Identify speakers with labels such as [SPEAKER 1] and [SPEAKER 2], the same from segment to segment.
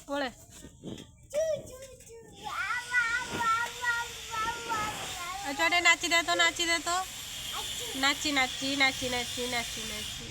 [SPEAKER 1] পড়ে চটে নাচি দে তো নাচি নাচি নাচি নাচি নাচি নাচি নাচি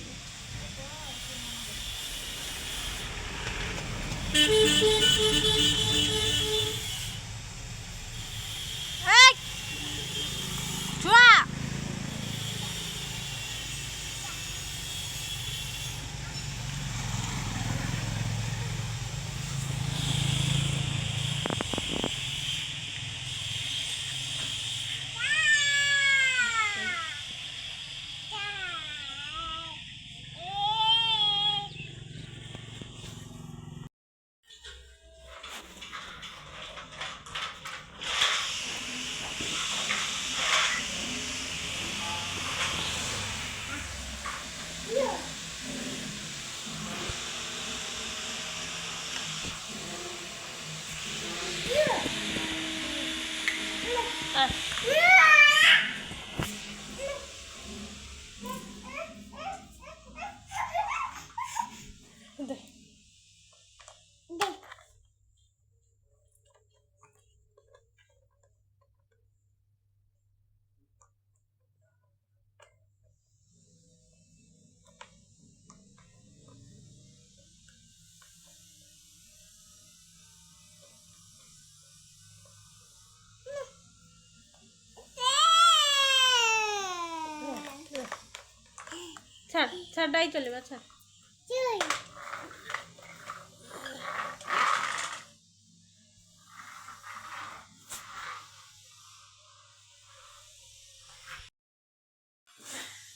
[SPEAKER 1] ছাড় ছাড় ডাই চলে বা ছাড়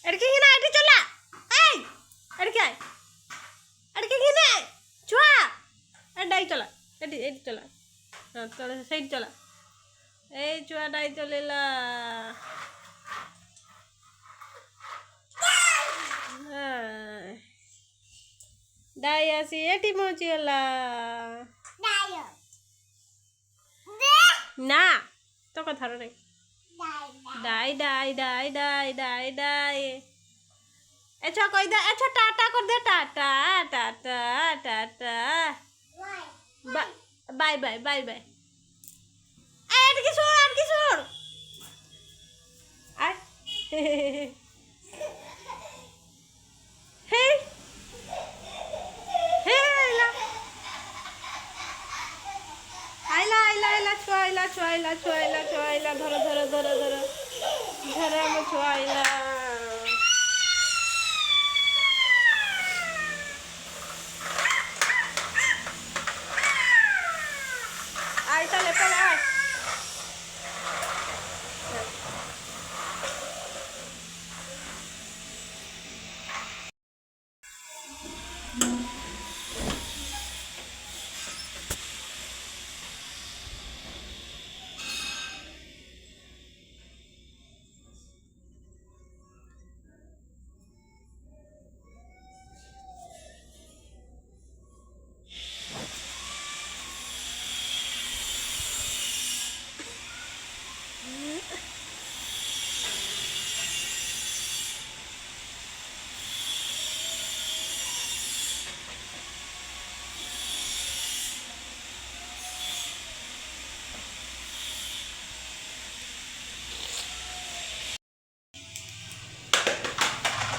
[SPEAKER 1] এড়কে কিনা এটি চলা এই এড়কে আয় এড়কে কিনা ছুয়া ডাই চলা এটি এটি চলা চলে সাইড চলা এই ছুয়া ডাই চলেলা ডাই আসি এটি পৌঁছিগলা না তো কথা রে ডাই ডাই ডাই ডাই ডাই ডাই এছ কই দে এছ টাটা কর দে টাটা টাটা টাটা বাই বাই বাই বাই আর কি সুর আয় হে হে আইলা আইলা আইলা ছুয়াইলা ছুয়াইলা ছুয়াইলা ছুয়াইলা ধরো ধরো ধরো ধরো ধরো আমি ছুয়াইলা আয় তাহলে পড়ে আয়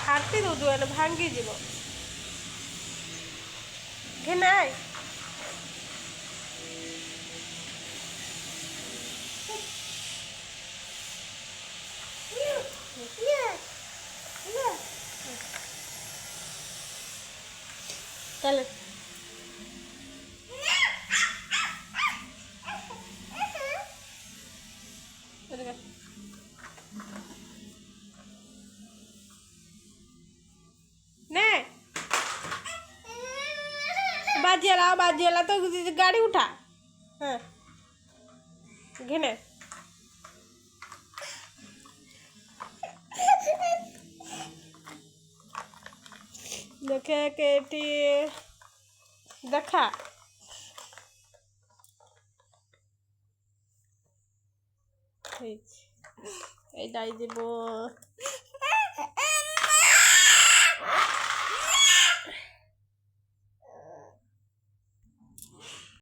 [SPEAKER 1] হাঁটতে দৌড়ু এনে ভাঙ্গি যাব ঘেনাই তাহলে बाजियाला तो गाड़ी उठा हाँ घेने देखे केटी देखा এইটাই দেব